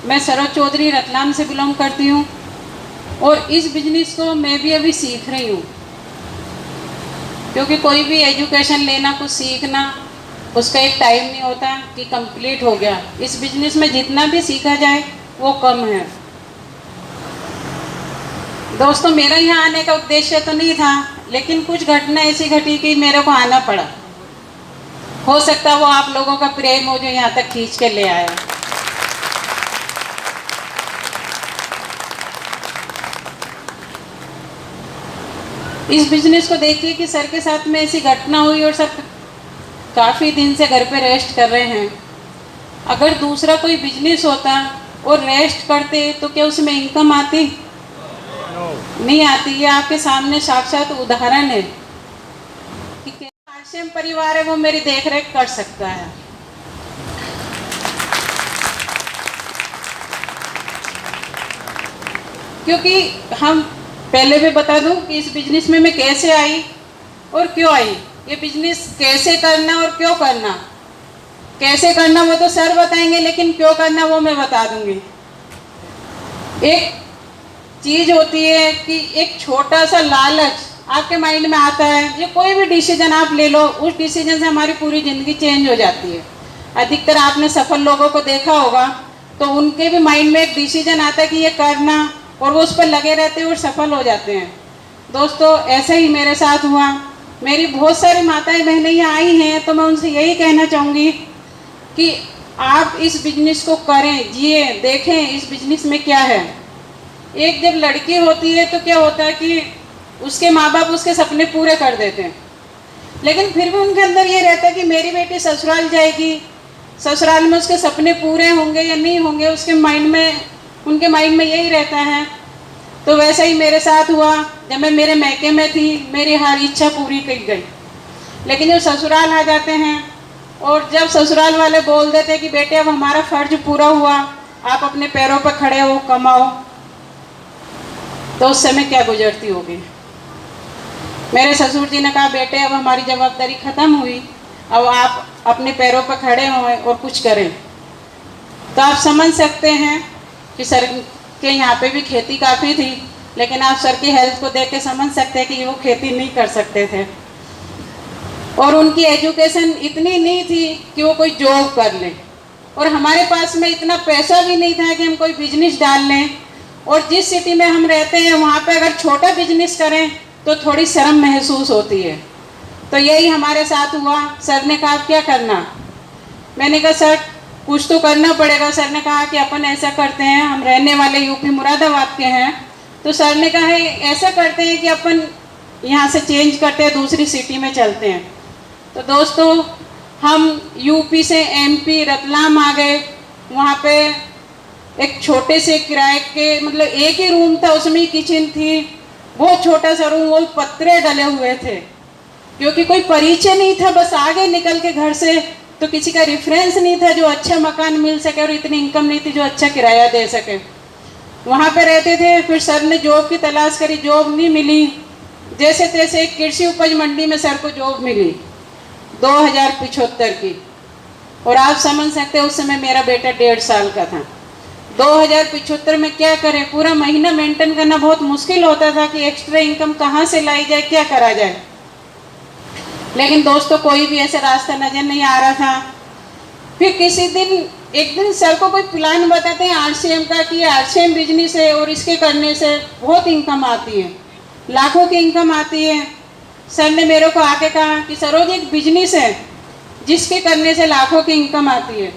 मैं सरोज चौधरी रतलाम से बिलोंग करती हूँ और इस बिजनेस को मैं भी अभी सीख रही हूँ, क्योंकि कोई भी एजुकेशन लेना, कुछ सीखना, उसका एक टाइम नहीं होता कि कंप्लीट हो गया। इस बिजनेस में जितना भी सीखा जाए वो कम है। दोस्तों, मेरा यहाँ आने का उद्देश्य तो नहीं था, लेकिन कुछ घटना ऐसी घटी कि मेरे को आना पड़ा। हो सकता वो आप लोगों का प्रेम हो जो यहाँ तक खींच के ले आया। इस बिजनेस को देखिए कि सर के साथ में ऐसी घटना हुई और सर काफ़ी दिन से घर पे रेस्ट कर रहे हैं। अगर दूसरा कोई बिजनेस होता और रेस्ट करते तो क्या उसमें इनकम आती? नहीं आती। ये आपके सामने साक्षात उदाहरण है कि आरसीएम परिवार है वो मेरी देखरेख कर सकता है। क्योंकि हम पहले भी बता दूं कि इस बिजनेस में मैं कैसे आई और क्यों आई। ये बिजनेस कैसे करना और क्यों करना, कैसे करना वो तो सर बताएंगे, लेकिन क्यों करना वो मैं बता दूंगी। एक चीज़ होती है कि एक छोटा सा लालच आपके माइंड में आता है, ये कोई भी डिसीजन आप ले लो, उस डिसीजन से हमारी पूरी ज़िंदगी चेंज हो जाती है। अधिकतर आपने सफल लोगों को देखा होगा तो उनके भी माइंड में एक डिसीजन आता है कि ये करना, और वो उस पर लगे रहते हैं और सफल हो जाते हैं। दोस्तों, ऐसा ही मेरे साथ हुआ। मेरी बहुत सारी माताएं बहनें यहाँ आई हैं, तो मैं उनसे यही कहना चाहूँगी कि आप इस बिजनेस को करें, जिए, देखें इस बिजनेस में क्या है। एक जब लड़की होती है तो क्या होता है कि उसके माँ बाप उसके सपने पूरे कर देते हैं, लेकिन फिर भी उनके अंदर ये रहता है कि मेरी बेटी ससुराल जाएगी, ससुराल में उसके सपने पूरे होंगे या नहीं होंगे, उसके माइंड में, उनके माइंड में यही रहता है। तो वैसा ही मेरे साथ हुआ। जब मैं मेरे मैके में थी, मेरी हर इच्छा पूरी की गई, लेकिन जब ससुराल आ जाते हैं और जब ससुराल वाले बोल देते हैं कि बेटे अब हमारा फर्ज पूरा हुआ, आप अपने पैरों पर खड़े हो, कमाओ, तो उस समय क्या गुजरती होगी। मेरे ससुर जी ने कहा बेटे अब हमारी जवाबदारी ख़त्म हुई, अब आप अपने पैरों पर खड़े हों और कुछ करें। तो आप समझ सकते हैं कि सर के यहाँ पे भी खेती काफ़ी थी, लेकिन आप सर की हेल्थ को देख के समझ सकते हैं कि वो खेती नहीं कर सकते थे, और उनकी एजुकेशन इतनी नहीं थी कि वो कोई जॉब कर लें, और हमारे पास में इतना पैसा भी नहीं था कि हम कोई बिजनेस डाल लें। और जिस सिटी में हम रहते हैं वहाँ पे अगर छोटा बिजनेस करें तो थोड़ी शर्म महसूस होती है। तो यही हमारे साथ हुआ। सर ने कहा क्या करना, मैंने कहा सर कुछ तो करना पड़ेगा। सर ने कहा कि अपन ऐसा करते हैं, हम रहने वाले यूपी मुरादाबाद के हैं, तो सर ने कहा ऐसा करते हैं कि अपन यहाँ से चेंज करते हैं, दूसरी सिटी में चलते हैं। तो दोस्तों, हम यूपी से एमपी रतलाम आ गए। वहाँ पे एक छोटे से किराए के, मतलब एक ही रूम था, उसमें ही किचन थी, बहुत छोटा सा रूम, वो पत्रे डले हुए थे, क्योंकि कोई परिचय नहीं था। बस आगे निकल के घर से तो किसी का रेफरेंस नहीं था जो अच्छा मकान मिल सके, और इतनी इनकम नहीं थी जो अच्छा किराया दे सके। वहाँ पे रहते थे। फिर सर ने जॉब की तलाश करी, जॉब नहीं मिली। जैसे तैसे एक कृषि उपज मंडी में सर को जॉब मिली 2075 की, और आप समझ सकते हैं उस समय मेरा बेटा 1.5 साल का था। 2075 में क्या करें, पूरा महीना मेंटेन करना बहुत मुश्किल होता था कि एक्स्ट्रा इनकम कहाँ से लाई जाए, क्या करा जाए। लेकिन दोस्तों, कोई भी ऐसा रास्ता नज़र नहीं आ रहा था। फिर किसी दिन, एक दिन सर को कोई प्लान बताते हैं आरसीएम का कि आरसीएम बिजनेस है और इसके करने से बहुत इनकम आती है, लाखों की इनकम आती है। सर ने मेरे को आके कहा कि सरोज एक बिजनेस है जिसके करने से लाखों की इनकम आती है।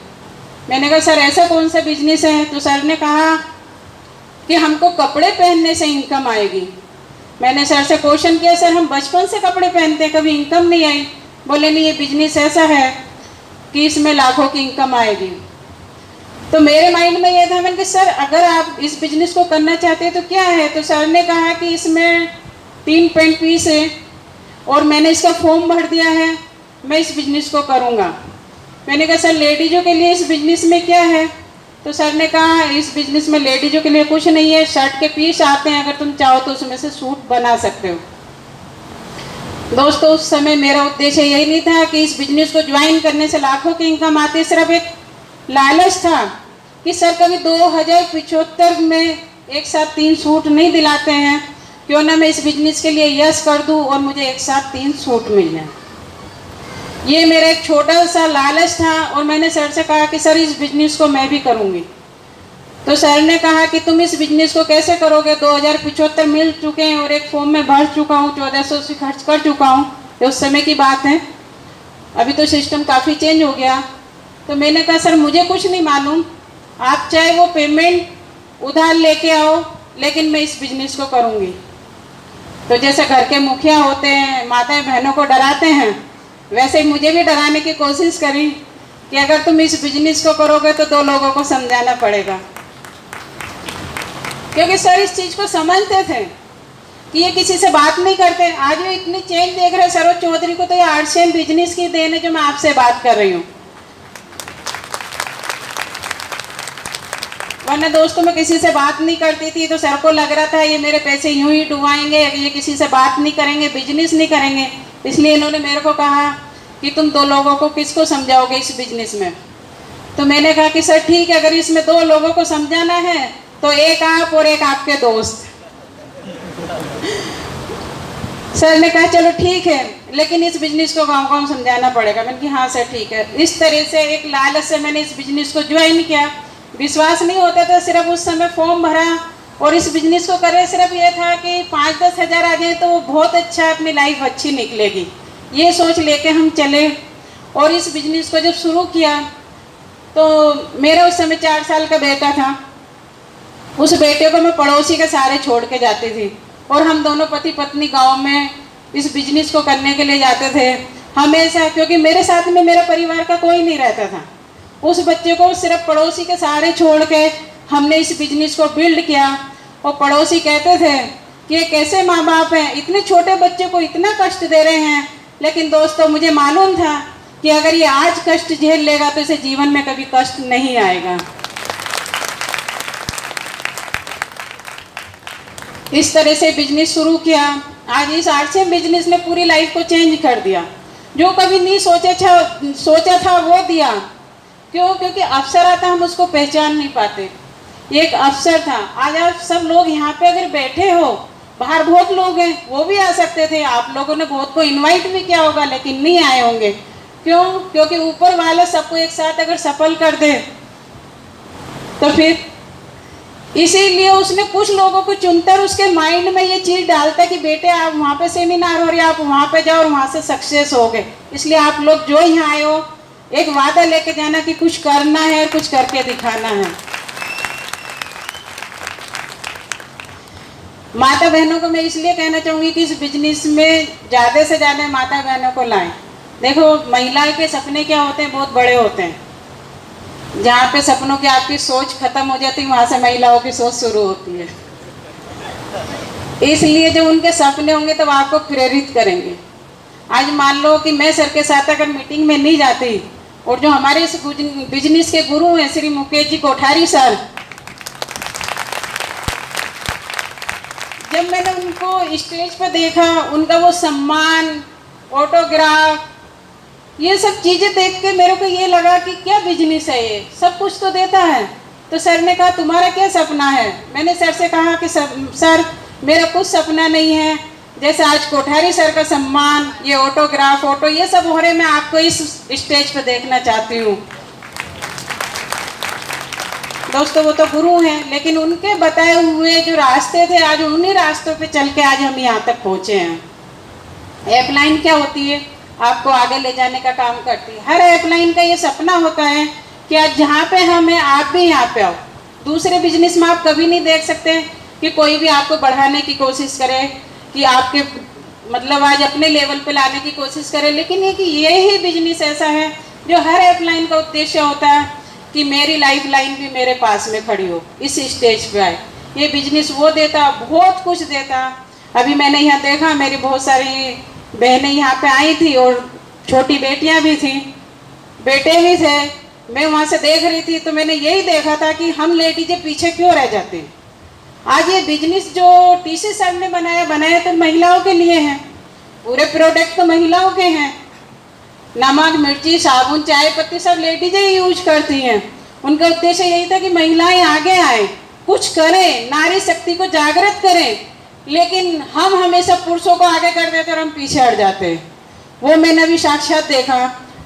मैंने कहा सर ऐसा कौन सा बिजनेस है? तो सर ने कहा कि हमको कपड़े पहनने से इनकम आएगी। मैंने सर से क्वेश्चन किया, सर हम बचपन से कपड़े पहनते हैं, कभी इनकम नहीं आई। बोले नहीं, ये बिजनेस ऐसा है कि इसमें लाखों की इनकम आएगी। तो मेरे माइंड में ये था, मैंने कहा सर अगर आप इस बिजनेस को करना चाहते हैं तो क्या है? तो सर ने कहा कि इसमें 3 पेंट पीस है और मैंने इसका फॉर्म भर दिया है, मैं इस बिजनेस को करूँगा। मैंने कहा सर लेडीज़ों के लिए इस बिजनेस में क्या है? तो सर ने कहा इस बिजनेस में लेडीज़ों के लिए कुछ नहीं है, शर्ट के पीस आते हैं, अगर तुम चाहो तो उसमें से सूट बना सकते हो। दोस्तों, उस समय मेरा उद्देश्य यही नहीं था कि इस बिजनेस को ज्वाइन करने से लाखों की इनकम आती है, सिर्फ एक लालच था कि सर कभी 2075 में एक साथ 3 सूट नहीं दिलाते हैं, क्यों ना मैं इस बिजनेस के लिए यस कर दूं और मुझे एक साथ 3 सूट मिल जाए। ये मेरा एक छोटा सा लालच था और मैंने सर से कहा कि सर इस बिजनेस को मैं भी करूँगी। तो सर ने कहा कि तुम इस बिजनेस को कैसे करोगे, 2075 मिल चुके हैं और एक फॉर्म में भर चुका हूँ, 1400 से खर्च कर चुका हूँ, तो उस समय की बात है। अभी तो सिस्टम काफ़ी चेंज हो गया। तो मैंने कहा सर मुझे कुछ नहीं मालूम, आप चाहे वो पेमेंट उधार लेके आओ, लेकिन मैं इस बिजनेस को करूँगी। तो जैसे घर के मुखिया होते हैं, माताएं बहनों को डराते हैं, वैसे ही मुझे भी डराने की कोशिश करी कि अगर तुम इस बिजनेस को करोगे तो 2 लोगों को समझाना पड़ेगा, क्योंकि सर इस चीज़ को समझते थे कि ये किसी से बात नहीं करते। आज भी इतनी चेंज देख रहे हैं सरोज चौधरी को, तो ये आरसीएम बिजनेस की देन है जो मैं आपसे बात कर रही हूँ। वरना दोस्तों मैं किसी से बात नहीं करती थी, तो सर को लग रहा था ये मेरे पैसे यूं ही डुबाएंगे, ये किसी से बात नहीं करेंगे, बिजनेस नहीं करेंगे। इसलिए इन्होंने मेरे को कहा कि तुम 2 लोगों को किसको समझाओगे इस बिजनेस में। तो मैंने कहा कि सर ठीक है, अगर इसमें 2 लोगों को समझाना है तो एक आप और एक आपके दोस्त। सर ने कहा चलो ठीक है, लेकिन इस बिजनेस को गाँव समझाना पड़ेगा। मैंने कहा हाँ सर ठीक है। इस तरह से एक लालच से मैंने इस बिजनेस को ज्वाइन किया। विश्वास नहीं होता था, सिर्फ उस समय फॉर्म भरा और इस बिजनेस को कर रहे। सिर्फ ये था कि 5-10 हज़ार आ जाए तो बहुत अच्छा, अपनी लाइफ अच्छी निकलेगी, ये सोच लेके हम चले। और इस बिजनेस को जब शुरू किया तो मेरा उस समय 4 साल का बेटा था। उस बेटे को मैं पड़ोसी के सहारे छोड़ के जाती थी और हम दोनों पति पत्नी गांव में इस बिजनेस को करने के लिए जाते थे हमेशा, क्योंकि मेरे साथ में मेरा परिवार का कोई नहीं रहता था। उस बच्चे को सिर्फ पड़ोसी के सहारे छोड़ के हमने इस बिजनेस को बिल्ड किया। और पड़ोसी कहते थे कि ये कैसे माँ बाप हैं, इतने छोटे बच्चे को इतना कष्ट दे रहे हैं। लेकिन दोस्तों मुझे मालूम था कि अगर ये आज कष्ट झेल लेगा तो इसे जीवन में कभी कष्ट नहीं आएगा। इस तरह से बिजनेस शुरू किया। आज इस आरसीएम बिजनेस ने पूरी लाइफ को चेंज कर दिया। जो कभी नहीं सोचा था वो दिया। क्यों? क्योंकि अवसर आता हम उसको पहचान नहीं पाते। ये एक अवसर था। आज आप सब लोग यहाँ पे अगर बैठे हो, बाहर बहुत लोग हैं, वो भी आ सकते थे। आप लोगों ने बहुत को इनवाइट भी किया होगा, लेकिन नहीं आए होंगे। क्यों? क्योंकि ऊपर वाला सबको एक साथ अगर सफल कर दे तो फिर इसीलिए उसने कुछ लोगों को चुनकर उसके माइंड में ये चीज़ डालता है कि बेटे आप वहाँ पे सेमिनार हो रही है, आप वहाँ पे जाओ और वहाँ से सक्सेस हो गए। इसलिए आप लोग जो यहाँ आए हो, एक वादा लेके जाना कि कुछ करना है और कुछ करके दिखाना है। माता बहनों को मैं इसलिए कहना चाहूँगी कि इस बिजनेस में ज़्यादा से ज़्यादा माता बहनों को लाएं। देखो महिला के सपने क्या होते हैं, बहुत बड़े होते हैं। जहाँ पे सपनों की आपकी सोच खत्म हो जाती है, वहाँ से महिलाओं की सोच शुरू होती है। इसलिए जो उनके सपने होंगे तब आपको प्रेरित करेंगे। आज मान लो कि मैं सर के साथ अगर मीटिंग में नहीं जाती, और जो हमारे इस बिजनेस के गुरु हैं श्री मुकेश जी कोठारी सर, जब मैंने उनको स्टेज पर देखा, उनका वो सम्मान, ऑटोग्राफ, ये सब चीज़ें देख के मेरे को ये लगा कि क्या बिजनेस है, ये सब कुछ तो देता है। तो सर ने कहा तुम्हारा क्या सपना है? मैंने सर से कहा कि सर मेरा कुछ सपना नहीं है। जैसे आज कोठारी सर का सम्मान, ये ऑटोग्राफ, फोटो, ये सब हो रहे, मैं आपको इस स्टेज पर देखना चाहती हूँ। दोस्तों वो तो गुरु हैं, लेकिन उनके बताए हुए जो रास्ते थे, आज उन्हीं रास्तों पे चल के आज हम यहाँ तक पहुँचे हैं। अपलाइन क्या होती है? आपको आगे ले जाने का काम करती है। हर अपलाइन का ये सपना होता है कि आज जहाँ पे हम हैं आप भी यहाँ पे आओ। दूसरे बिजनेस में आप कभी नहीं देख सकते कि कोई भी आपको बढ़ाने की कोशिश करे, कि आपके मतलब आज अपने लेवल पे लाने की कोशिश करे। लेकिन ये ही बिजनेस ऐसा है जो हर अपलाइन का उद्देश्य होता है कि मेरी लाइफ लाइन भी मेरे पास में खड़ी हो, इस स्टेज पे आए। ये बिजनेस वो देता, बहुत कुछ देता। अभी मैंने यहाँ देखा, मेरी बहुत सारी बहनें यहाँ पे आई थी और छोटी बेटियाँ भी थी, बेटे भी थे। मैं वहाँ से देख रही थी तो मैंने यही देखा था कि हम लेडीजें पीछे क्यों रह जाते हैं। आज ये बिजनेस जो टीसी सर ने बनाया तो महिलाओं के लिए है। पूरे प्रोडक्ट तो महिलाओं के हैं। नमक, मिर्ची, साबुन, चाय पत्ती सब लेडीजें ही यूज करती हैं। उनका उद्देश्य यही था कि महिलाएं आगे आए, कुछ करें, नारी शक्ति को जागृत करें। लेकिन हम हमेशा पुरुषों को आगे कर देते और हम पीछे हट जाते हैं। वो मैंने अभी साक्षात देखा,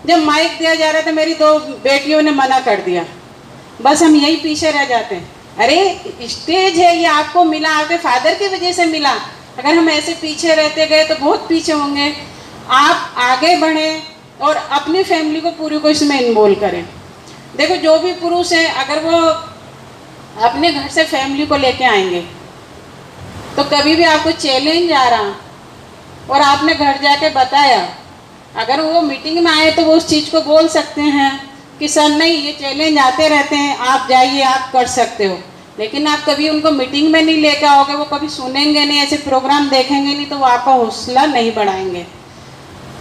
जब माइक दिया जा रहा था मेरी 2 बेटियों ने मना कर दिया, बस हम यही पीछे रह जाते हैं। अरे स्टेज है, ये आपको मिला, आपके फादर की वजह से मिला। अगर हम ऐसे पीछे रहते गए तो बहुत पीछे होंगे। आप आगे बढ़ें और अपनी फैमिली को पूरी को इसमें इन्वॉल्व करें। देखो, जो भी पुरुष है अगर वो अपने घर से फैमिली को लेके आएंगे तो कभी भी आपको चैलेंज आ रहा और आपने घर जाके बताया, अगर वो मीटिंग में आए तो वो उस चीज़ को बोल सकते हैं कि सर नहीं, ये चैलेंज आते रहते हैं, आप जाइए, आप कर सकते हो। लेकिन आप कभी उनको मीटिंग में नहीं लेकर आओगे, वो कभी सुनेंगे नहीं, ऐसे प्रोग्राम देखेंगे नहीं, तो वो आपका हौसला नहीं बढ़ाएंगे।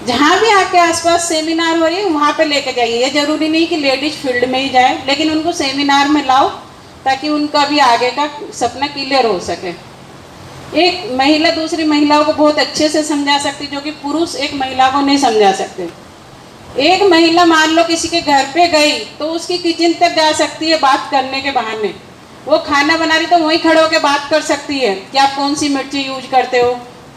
जहाँ भी आपके आसपास सेमिनार हो रही है वहाँ पे लेके जाइए। ये जरूरी नहीं कि लेडीज फील्ड में ही जाए, लेकिन उनको सेमिनार में लाओ ताकि उनका भी आगे का सपना क्लियर हो सके। एक महिला दूसरी महिलाओं को बहुत अच्छे से समझा सकती, जो कि पुरुष एक महिला को नहीं समझा सकते। एक महिला मान लो किसी के घर पे गई तो उसकी किचन तक जा सकती है बात करने के बहाने। वो खाना बना रही तो वहीं खड़े होकर बात कर सकती है कि आप कौन सी मिर्ची यूज करते हो,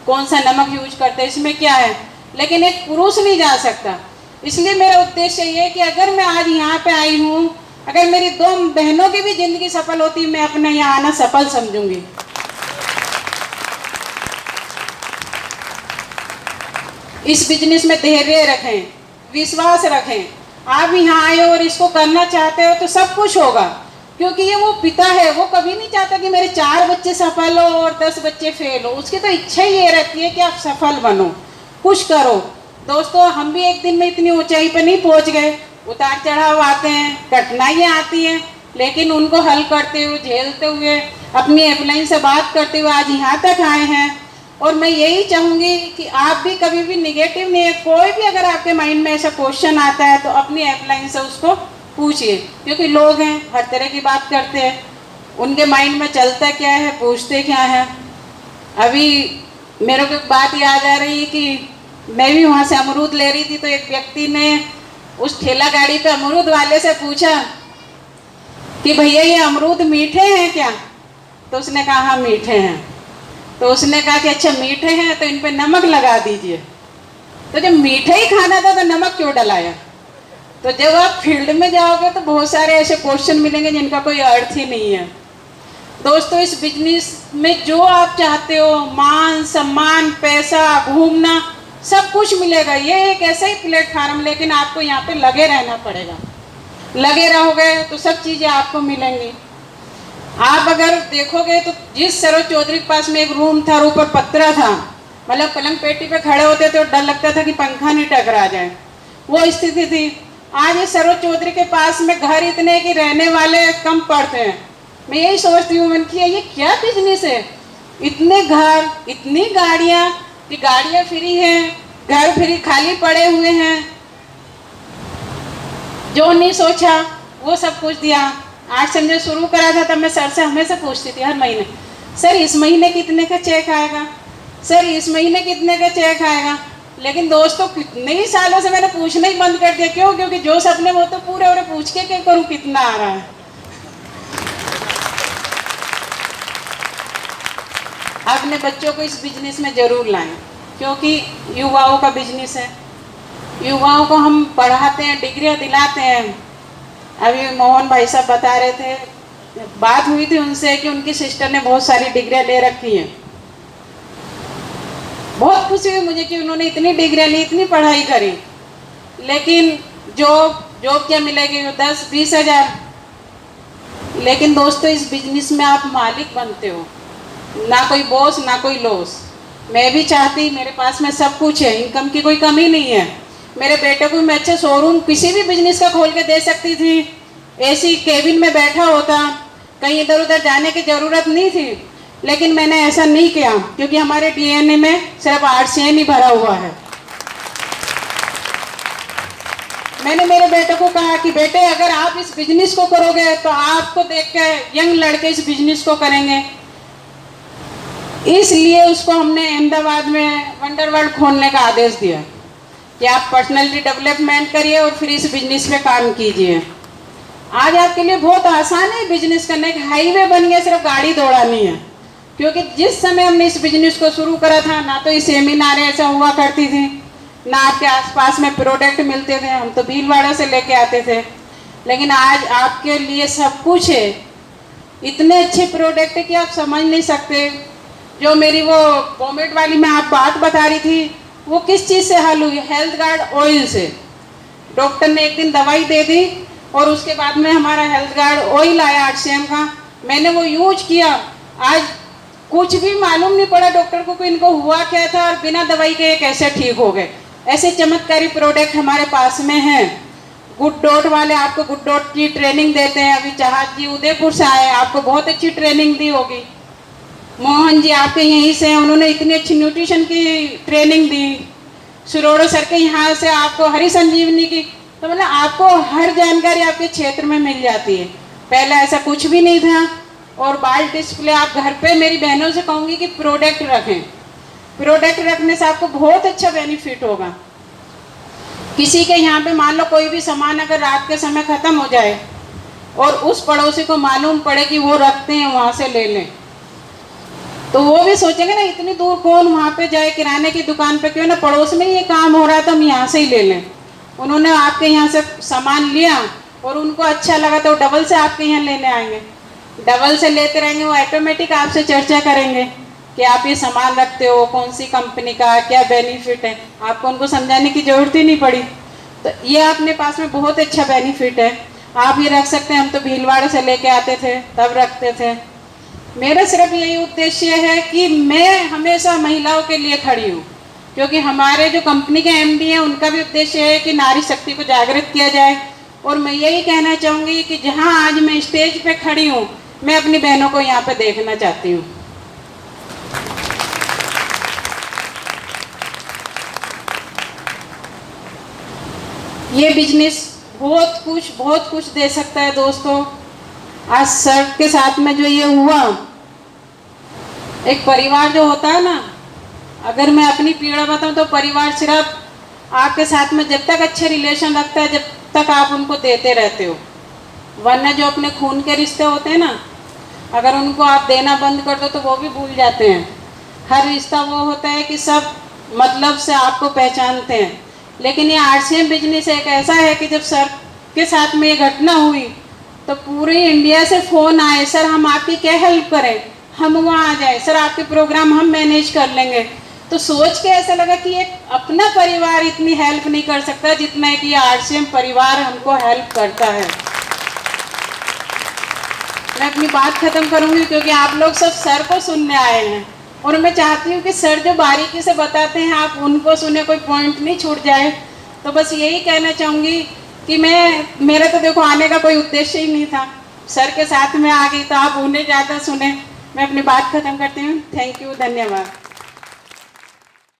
कौन सा नमक यूज करते हो, इसमें क्या है। लेकिन एक पुरुष नहीं जा सकता। इसलिए मेरा उद्देश्य ये है कि अगर मैं आज यहाँ पे आई हूँ, अगर मेरी 2 बहनों की भी जिंदगी सफल होती, मैं अपना यहाँ आना सफल समझूंगी। इस बिजनेस में धैर्य रखें, विश्वास रखें। आप यहाँ आए और इसको करना चाहते हो तो सब कुछ होगा, क्योंकि ये वो पिता है, वो कभी नहीं चाहता कि मेरे 4 बच्चे सफल हो और 10 बच्चे फेल हो। उसकी तो इच्छा ही ये रहती है कि आप सफल बनो, कुछ करो। दोस्तों, हम भी एक दिन में इतनी ऊंचाई पर नहीं पहुंच गए, उतार चढ़ाव आते हैं, कठिनाइयाँ आती हैं, लेकिन उनको हल करते हुए, झेलते हुए, अपनी अपलाइन से बात करते हुए आज यहाँ तक आए हैं। और मैं यही चाहूँगी कि आप भी कभी भी निगेटिव नहीं है, कोई भी अगर आपके माइंड में ऐसा क्वेश्चन आता है तो अपनी अपलाइन से उसको पूछिए, क्योंकि लोग हैं, हर तरह की बात करते हैं, उनके माइंड में चलता क्या है, पूछते क्या है। अभी मेरे को एक बात याद आ रही है कि मैं भी वहाँ से अमरूद ले रही थी तो एक व्यक्ति ने उस ठेला गाड़ी पे अमरूद वाले से पूछा कि भैया ये अमरूद मीठे हैं क्या? तो उसने कहा हाँ मीठे हैं। तो उसने कहा कि अच्छा मीठे हैं तो इन पे नमक लगा दीजिए। तो जब मीठे ही खाना था तो नमक क्यों डलाया? तो जब आप फील्ड में जाओगे तो बहुत सारे ऐसे क्वेश्चन मिलेंगे जिनका कोई अर्थ ही नहीं है। दोस्तों, इस बिजनेस में जो आप चाहते हो, मान सम्मान, पैसा, घूमना, सब कुछ मिलेगा। ये एक ऐसा ही प्लेटफार्म, लेकिन आपको यहाँ पे लगे रहना पड़ेगा। लगे रहोगे तो सब चीज़ें आपको मिलेंगी। आप अगर देखोगे तो जिस सरोज चौधरी के पास में एक रूम था और ऊपर पत्रा था, मतलब पलंग पेटी पे खड़े होते थे और डर लगता था कि पंखा नहीं टकरा जाए, वो स्थिति थी। आज इस सरोज चौधरी के पास में घर इतने कि रहने वाले कम पड़ते हैं। मैं यही सोचती हूँ मन की ये क्या बिजनेस है, इतने घर, इतनी गाड़ियाँ, कि गाड़ियाँ फ्री हैं, घर फ्री खाली पड़े हुए हैं। जो नहीं सोचा वो सब कुछ दिया। आज से मुझे शुरू करा था तब मैं सर से हमेशा पूछती थी हर महीने, सर इस महीने कितने का चेक आएगा, सर इस महीने कितने का चेक आएगा। लेकिन दोस्तों, कितने ही सालों से मैंने पूछना ही बंद कर दिया। क्यों? क्योंकि जो सपने वो तो पूरे और पूछ के क्या करूँ कितना आ रहा है। अपने बच्चों को इस बिजनेस में जरूर लाएं, क्योंकि युवाओं का बिजनेस है। युवाओं को हम पढ़ाते हैं, डिग्रियां दिलाते हैं। अभी मोहन भाई साहब बता रहे थे, बात हुई थी उनसे कि उनकी सिस्टर ने बहुत सारी डिग्रियां ले रखी हैं। बहुत खुशी हुई मुझे कि उन्होंने इतनी डिग्रियां ली, इतनी पढ़ाई करी, लेकिन जॉब क्या मिलेगी? 10-20 हज़ार। लेकिन दोस्तों, इस बिजनेस में आप मालिक बनते हो, ना कोई बॉस ना कोई लॉस। मैं भी चाहती, मेरे पास में सब कुछ है, इनकम की कोई कमी नहीं है। मेरे बेटे को मैं अच्छा शोरूम किसी भी बिजनेस का खोल के दे सकती थी, एसी केबिन में बैठा होता, कहीं इधर उधर जाने की ज़रूरत नहीं थी। लेकिन मैंने ऐसा नहीं किया, क्योंकि हमारे डीएनए में सिर्फ आर्ट्स ही भरा हुआ है। मैंने मेरे बेटे को कहा कि बेटे, अगर आप इस बिजनेस को करोगे तो आपको देख के यंग लड़के इस बिजनेस को करेंगे। इसलिए उसको हमने अहमदाबाद में वंडर वर्ल्ड खोलने का आदेश दिया कि आप पर्सनैलिटी डेवलपमेंट करिए और फिर इस बिजनेस पे काम कीजिए। आज आपके लिए बहुत आसान है बिजनेस करने का, हाईवे बन गया, सिर्फ गाड़ी दौड़ानी है। क्योंकि जिस समय हमने इस बिजनेस को शुरू करा था ना तो ये सेमिनार ऐसा हुआ करती थी, ना आपके आसपास में प्रोडक्ट मिलते थे, हम तो भीलवाड़ा से लेके आते थे। लेकिन आज आपके लिए सब कुछ है, इतने अच्छे प्रोडक्ट है कि आप समझ नहीं सकते। जो मेरी वो वोमिट वाली मैं आप बात बता रही थी, वो किस चीज़ से हल हुई? हेल्थ गार्ड ऑयल से। डॉक्टर ने एक दिन दवाई दे दी और उसके बाद में हमारा हेल्थ गार्ड ऑयल आया RCM का, मैंने वो यूज किया। आज कुछ भी मालूम नहीं पड़ा डॉक्टर को कि इनको हुआ क्या था और बिना दवाई के कैसे ठीक हो गए। ऐसे चमत्कारी प्रोडक्ट हमारे पास में हैं। गुड डॉट वाले आपको गुड डॉट की ट्रेनिंग देते हैं। अभी चाहत जी उदयपुर से आए, आपको बहुत अच्छी ट्रेनिंग दी होगी। मोहन जी आपके यहीं से हैं, उन्होंने इतनी अच्छी न्यूट्रिशन की ट्रेनिंग दी। सुरोड़ो सर के यहाँ से आपको हरी संजीवनी की, तो मतलब आपको हर जानकारी आपके क्षेत्र में मिल जाती है। पहले ऐसा कुछ भी नहीं था। और बाल डिस्प्ले आप घर पे, मेरी बहनों से कहूँगी कि प्रोडक्ट रखें। प्रोडक्ट रखने से आपको बहुत अच्छा बेनिफिट होगा। किसी के यहाँ पे मान लो कोई भी सामान अगर रात के समय ख़त्म हो जाए और उस पड़ोसी को मालूम पड़े कि वो रखते हैं, वहाँ से ले लें, तो वो भी सोचेंगे ना इतनी दूर कौन वहाँ पे जाए किराने की दुकान पे, क्यों ना पड़ोस में ये काम हो रहा है तो हम यहाँ से ही ले लें। उन्होंने आपके यहाँ से सामान लिया और उनको अच्छा लगा तो डबल से आपके यहाँ लेने आएंगे, डबल से लेते रहेंगे। वो ऑटोमेटिक आपसे चर्चा करेंगे कि आप ये सामान रखते हो, कौन सी कंपनी का, क्या बेनिफिट है। आपको उनको समझाने की ज़रूरत ही नहीं पड़ी। तो ये अपने पास में बहुत अच्छा बेनिफिट है, आप ये रख सकते हैं। हम तो भीलवाड़ा से लेके आते थे, तब रखते थे। मेरा सिर्फ यही उद्देश्य है कि मैं हमेशा महिलाओं के लिए खड़ी हूँ, क्योंकि हमारे जो कंपनी के MD हैं उनका भी उद्देश्य है कि नारी शक्ति को जागृत किया जाए। और मैं यही कहना चाहूँगी कि जहाँ आज मैं स्टेज पे खड़ी हूँ, मैं अपनी बहनों को यहाँ पे देखना चाहती हूँ। ये बिजनेस बहुत कुछ दे सकता है दोस्तों। आज सर के साथ में जो ये हुआ, एक परिवार जो होता है ना, अगर मैं अपनी पीड़ा बताऊं तो परिवार सिर्फ आपके साथ में जब तक अच्छे रिलेशन रखता है, जब तक आप उनको देते रहते हो। वरना जो अपने खून के रिश्ते होते हैं ना, अगर उनको आप देना बंद कर दो तो वो भी भूल जाते हैं। हर रिश्ता वो होता है कि सब मतलब से आपको पहचानते हैं। लेकिन ये RCM बिजनेस एक ऐसा है कि जब सर के साथ में ये घटना हुई तो पूरे इंडिया से फ़ोन आए, सर हम आपकी क्या हेल्प करें, हम वहाँ आ जाए, सर आपके प्रोग्राम हम मैनेज कर लेंगे। तो सोच के ऐसा लगा कि एक अपना परिवार इतनी हेल्प नहीं कर सकता जितना कि RCM परिवार हमको हेल्प करता है। मैं अपनी बात ख़त्म करूँगी क्योंकि आप लोग सब सर को सुनने आए हैं और मैं चाहती हूँ कि सर जो बारीकी से बताते हैं आप उनको सुने, कोई पॉइंट नहीं छूट जाए। तो बस यही कहना चाहूँगी कि मेरा तो देखो आने का कोई उद्देश्य ही नहीं था, सर के साथ में आ गई तो आप उन्हें ज़्यादा सुने। मैं अपनी बात ख़त्म करती हूँ। थैंक यू, धन्यवाद।